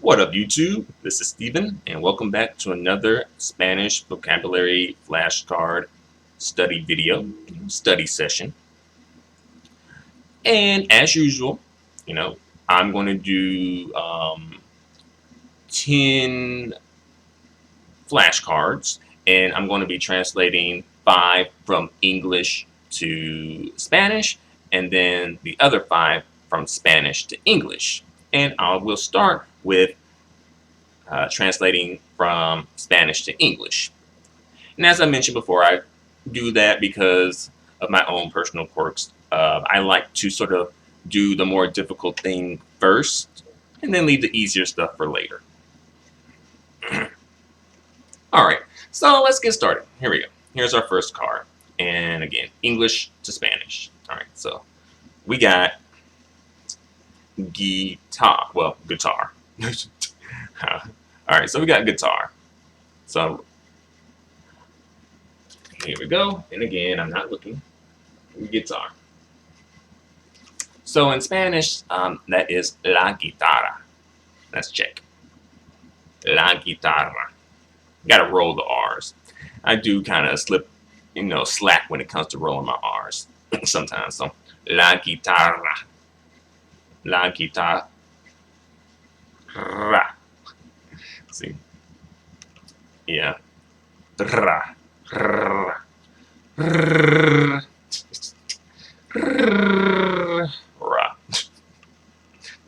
What up, YouTube? This is Steven, and welcome back to another Spanish vocabulary flashcard study video, study session. And as usual, you know, I'm going to do 10 flashcards, and I'm going to be translating 5 from English to Spanish, and then the other 5 from Spanish to English. And I will start with translating from Spanish to English. And as I mentioned before, I do that because of my own personal quirks. I like to sort of do the more difficult thing first and then leave the easier stuff for later. All right, so let's get started. Here we go. Here's our first card. And again, English to Spanish. All right, so we got guitar. Well, guitar. All right, so we got guitar. So here we go. And again, I'm not looking. Guitar. So in Spanish, that is la guitarra. Let's check. La guitarra. Got to roll the R's. I do kind of slip, slack when it comes to rolling my R's sometimes. So la guitarra. La guitarra. See? Yeah. Ra. Ra. Ra.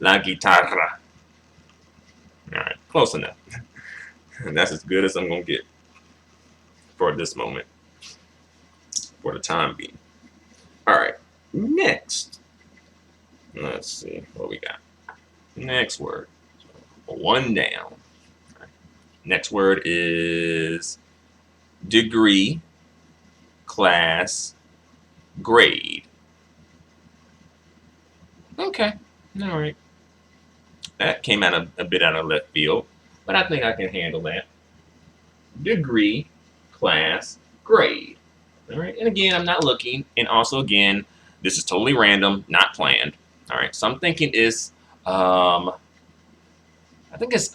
La guitarra. Alright, close enough. And that's as good as I'm going to get for this moment. For the time being. Alright, next. Let's see what we got. Next word. One down. Next word is degree, class, grade. Okay, all right. That came out a bit out of left field, but I think I can handle that. Degree, class, grade. All right, and again, I'm not looking, and also again, this is totally random, not planned. All right, so I'm thinking is, I think it's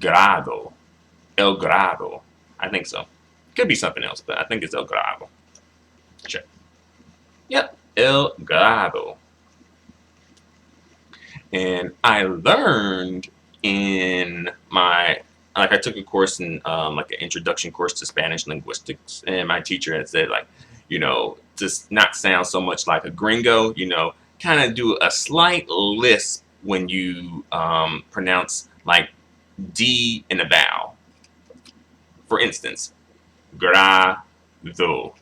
grado, el grado. I think so. Could be something else, but I think it's el grado. Check. Yep, el grado. And I learned in my, I took a course in like an introduction course to Spanish linguistics, and my teacher had said just not sound so much like a gringo, kind of do a slight lisp when you pronounce like D in a vowel. For instance, grado,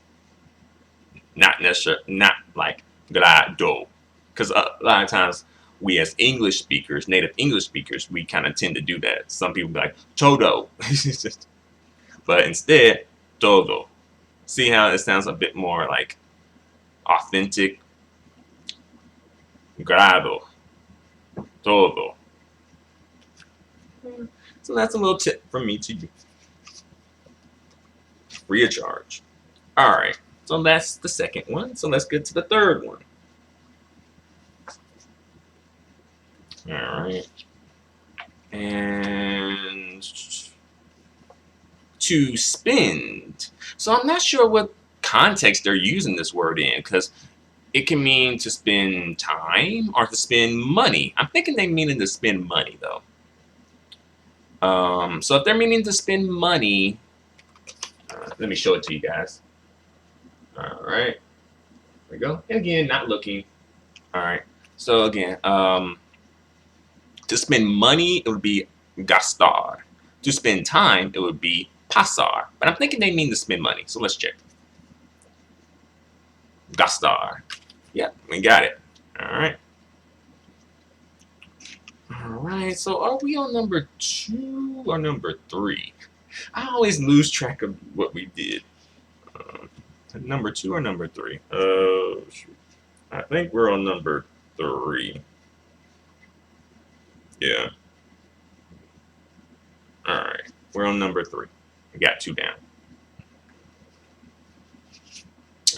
not necessarily, not like grado, because a lot of times we as English speakers, native English speakers, we kind of tend to do that. Some people be like todo, but instead todo. See how it sounds a bit more like authentic. Grado, todo. So that's a little tip from me to you. Free of charge. All right, so that's the second one. So let's get to the third one. All right. And to spend. So I'm not sure what context they're using this word in, because it can mean to spend time or to spend money. I'm thinking they meaning to spend money, though. So if they're meaning to spend money, let me show it to you guys. All right. There we go. And again, not looking. All right. So again, to spend money, it would be gastar. To spend time, it would be pasar. But I'm thinking they mean to spend money. So let's check. Gastar. Yep, we got it. All right. All right, so are we on number 2 or number 3? I always lose track of what we did. Number 2 or number 3? Shoot. I think we're on number 3. Yeah. All right, we're on number 3. We got 2 down.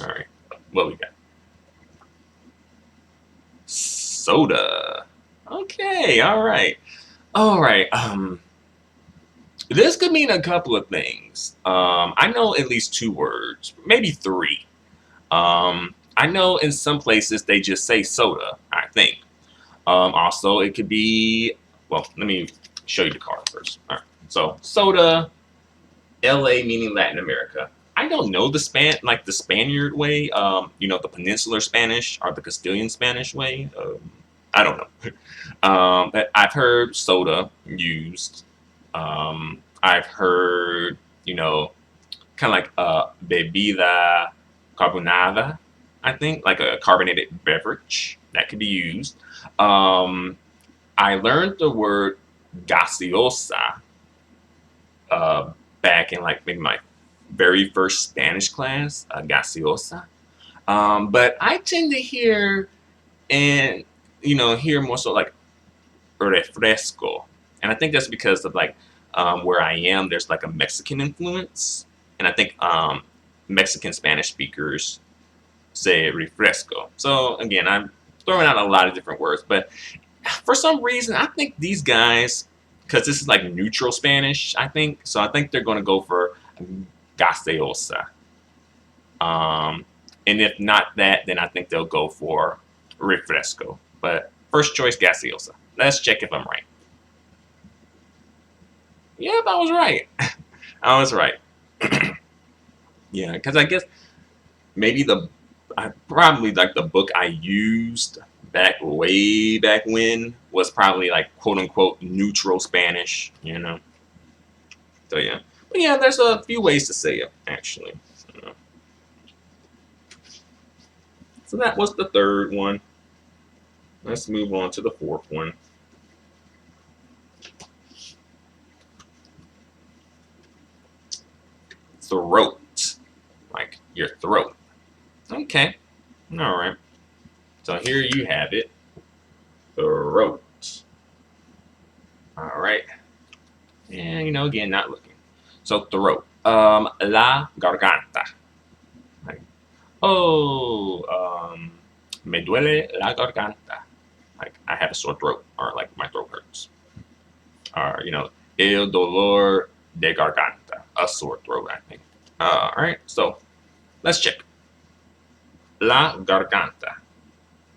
All right, what we got? Soda. Okay, all right. All right. This could mean a couple of things. I know at least two words, maybe three. I know in some places they just say soda, I think. Also, it could be, well, let me show you the card first. All right. So, soda, LA meaning Latin America. I don't know the Spaniard way, the Peninsular Spanish or the Castilian Spanish way. I don't know. But I've heard soda used. I've heard, kind of like bebida carbonada, I think, like a carbonated beverage that could be used. Um, I learned the word gaseosa uh, back in like maybe my very first Spanish class, gaseosa. But I tend to hear and hear more so like refresco, and I think that's because of like where I am. There's like a Mexican influence, and I think Mexican Spanish speakers say refresco. So again, I'm throwing out a lot of different words, but for some reason, I think these guys, because this is like neutral Spanish, I think so. I think they're going to go for gaseosa. And if not that, then I think they'll go for refresco. But first choice, gaseosa. Let's check if I'm right. Yep, I was right. I was right. Yeah, because I guess maybe I probably like the book I used way back when was probably like quote unquote neutral Spanish, So yeah, but yeah, there's a few ways to say it actually. So that was the third one. Let's move on to the fourth one. Throat, like your throat. Okay, all right. So here you have it. Throat. All right. And again, not looking. So throat. La garganta. Like, me duele la garganta. Like I have a sore throat, or like my throat hurts. Or el dolor de garganta, a sore throat, I think. All right. So let's check. La garganta.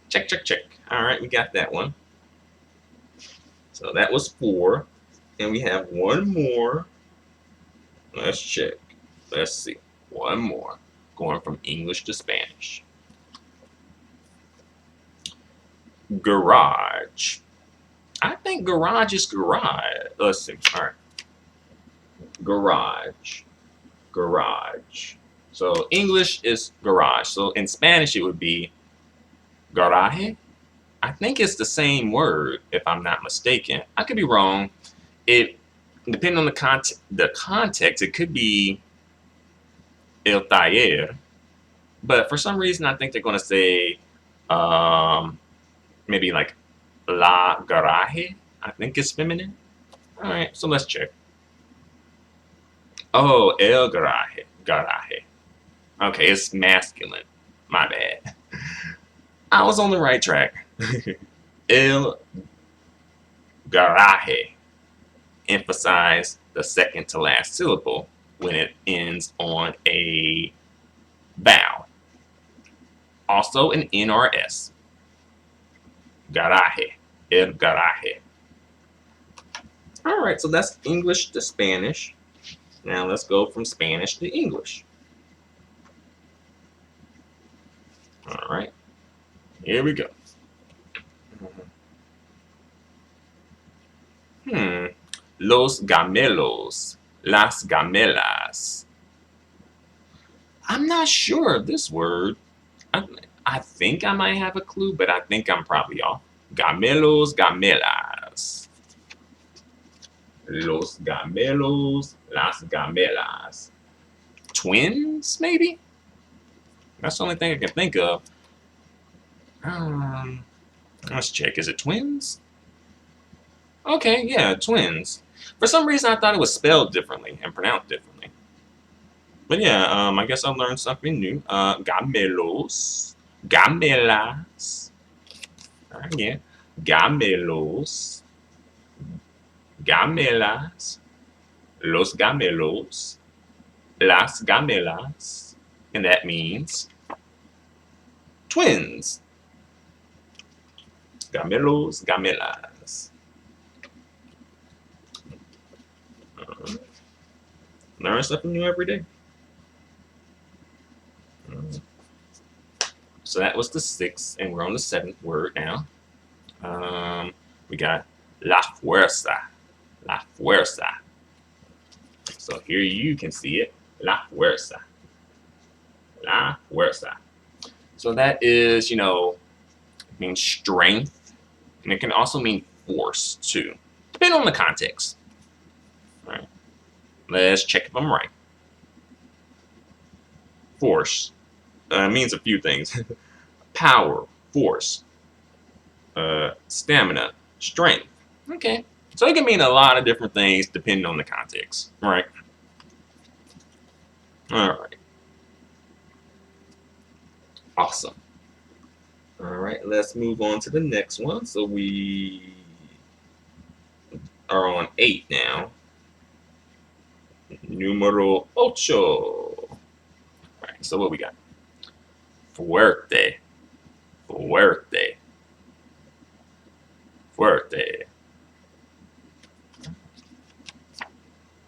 Check, check, check. All right, we got that one. So that was 4. And we have one more. Let's check. Let's see. One more. Going from English to Spanish. Garage. I think garage is garage. Let's see. All right. Garage. Garage. So English is garage. So in Spanish it would be garaje. I think it's the same word if I'm not mistaken. I could be wrong. It depending on the context, it could be el taller, but for some reason I think they're going to say maybe like la garaje. I think it's feminine. All right, so let's check. Oh, el garaje. Garaje. Okay, it's masculine. My bad. I was on the right track. El garaje. Emphasize the second to last syllable when it ends on a vowel. Also an N or S. Garaje. El garaje. All right, so that's English to Spanish. Now let's go from Spanish to English. All right, here we go. Los gamelos, las gamelas. I'm not sure of this word. I think I might have a clue, but I think I'm probably off. Gamelos, gamelas. Los gamelos, las gamelas. Twins, maybe? That's the only thing I can think of. Let's check. Is it twins? Okay, yeah, twins. For some reason, I thought it was spelled differently and pronounced differently. But yeah, I guess I learned something new. Gamelos, gamelas. All right, yeah, gamelos, gamelas, los gamelos, las gamelas, and that means twins. Gamelos, gamelas. Learn something new every day. So that was the 6th, and we're on the 7th word now. We got la fuerza. La fuerza. So here you can see it. La fuerza. La fuerza. So that is, means strength, and it can also mean force too, depending on the context. All right. Let's check if I'm right. Force means a few things. Power, force, stamina, strength. Okay. So it can mean a lot of different things depending on the context. Right? All right. Awesome. All right, let's move on to the next one. So we are on 8 now. Número 8. All right, so what we got? Fuerte. Fuerte. Fuerte.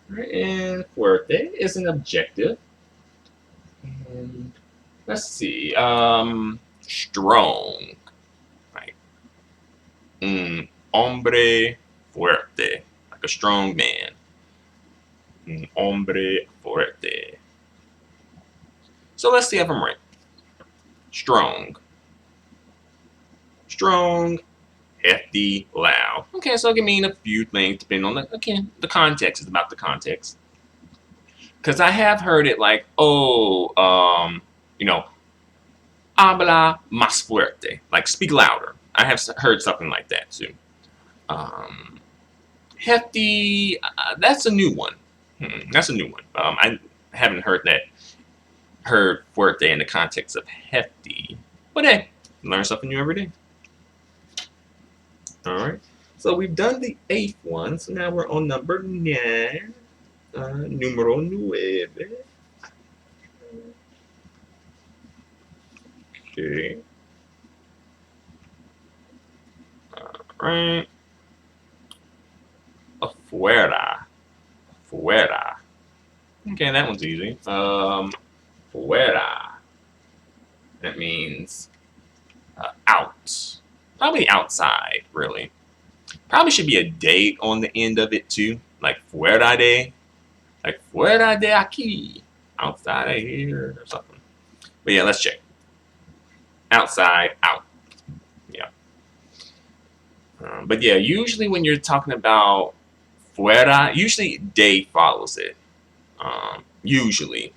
All right, and fuerte is an adjective. And let's see. Strong. Right. Hombre fuerte. Like a strong man. Hombre fuerte. So let's see if I'm right. Strong. Strong. Hefty. Loud. Okay, so it can mean a few things depending on the context. Is about the context. Because I have heard it like, habla más fuerte, like speak louder. I have heard something like that too. Hefty, that's a new one. That's a new one. I haven't heard fuerte in the context of hefty. But hey, learn something new every day. All right. So we've done the 8th one. So now we're on number 9. Número 9. Okay. All right. Afuera. Fuera. Okay, that one's easy. Fuera. That means out. Probably outside, really. Probably should be a date on the end of it too, like fuera de. Like fuera de aquí. Outside of here or something. But yeah, let's check. Outside, out. Yeah. But yeah, usually when you're talking about fuera, usually de follows it. Usually.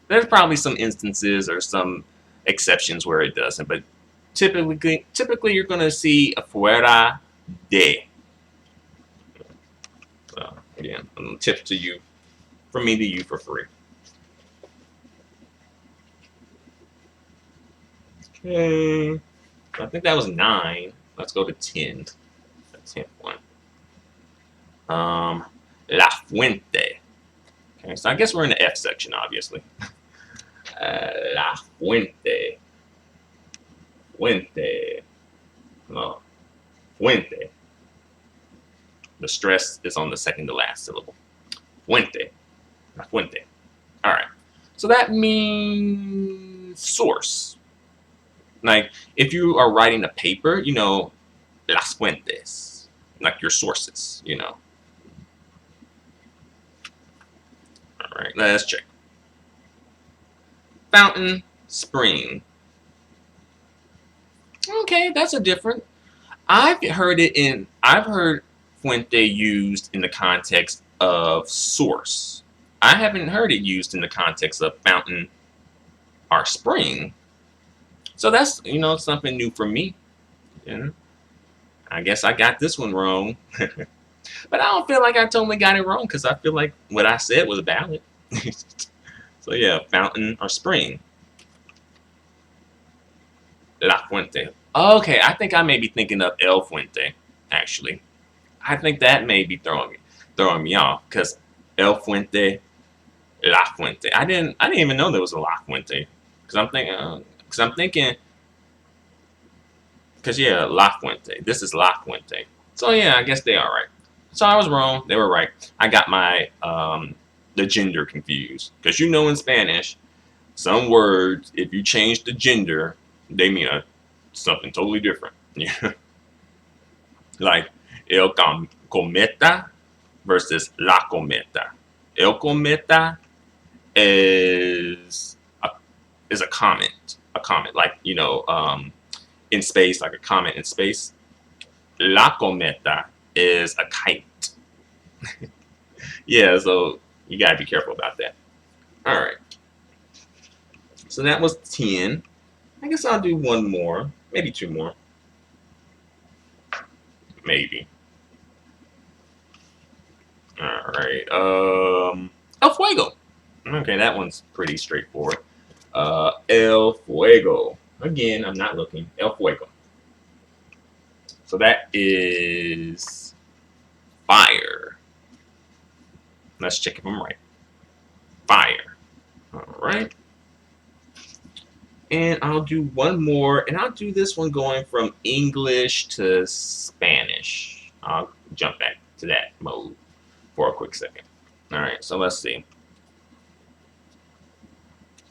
There's probably some instances or some exceptions where it doesn't, but typically you're going to see a fuera de. So again, a little tip to you, from me to you for free. Okay, I think that was 9. Let's go to 10. The 10th one. La fuente. Okay, so I guess we're in the F section, obviously. La fuente. Fuente. Oh, fuente. The stress is on the second to last syllable. Fuente. La fuente. All right. So that means source. Like, if you are writing a paper, las fuentes, like your sources, All right, let's check. Fountain, spring. Okay, that's a different. I've heard fuente used in the context of source. I haven't heard it used in the context of fountain or spring. So that's, something new for me. I guess I got this one wrong. But I don't feel like I totally got it wrong because I feel like what I said was valid. So yeah, fountain or spring. La fuente. Okay, I think I may be thinking of El Fuente. actually. I think that may be throwing me off because El Fuente, La Fuente. I didn't even know there was a La Fuente because I'm thinking because yeah, La Fuente. This is La Fuente. So yeah, I guess they are right. So I was wrong. They were right. I got my the gender confused because in Spanish, some words if you change the gender, they mean something totally different. Yeah, like cometa versus la cometa. El cometa is a comment, like in space, like a comet in space. La cometa is a kite. Yeah, so you gotta be careful about that. All right, so that was 10. I guess I'll do one more, maybe two more, maybe. All right, El Fuego. Okay, that one's pretty straightforward. El Fuego. Again, I'm not looking. El Fuego. So that is fire. Let's check if I'm right. Fire. All right. And I'll do one more, and I'll do this one going from English to Spanish. I'll jump back to that mode for a quick second. All right, so let's see.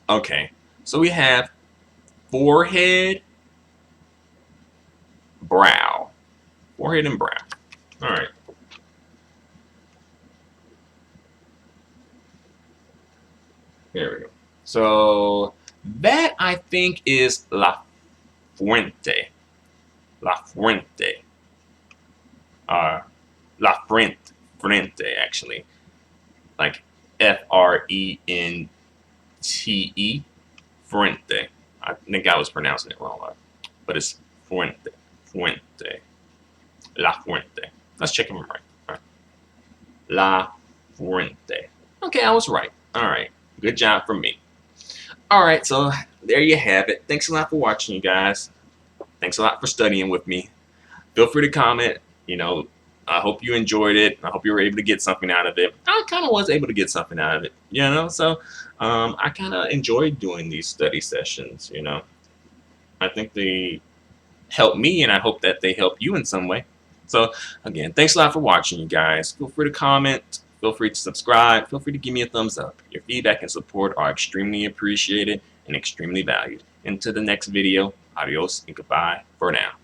Okay, so we have forehead, brow. Forehead and brow. All right. There we go. So that I think is La Fuente. La Fuente. La Frente, actually. Like Frente. Frente. I think I was pronouncing it wrong, but it's Fuente. Fuente. La Fuente. Let's check if I'm right. All right. La Fuente. Okay, I was right. All right. Good job from me. All right, so there you have it. Thanks a lot for watching, you guys. Thanks a lot for studying with me. Feel free to comment. I hope you enjoyed it. I hope you were able to get something out of it. I kind of was able to get something out of it, So I kind of enjoyed doing these study sessions, I think they help me, and I hope that they help you in some way. So again, thanks a lot for watching, you guys. Feel free to comment. Feel free to subscribe. Feel free to give me a thumbs up. Your feedback and support are extremely appreciated and extremely valued. Until the next video, adios and goodbye for now.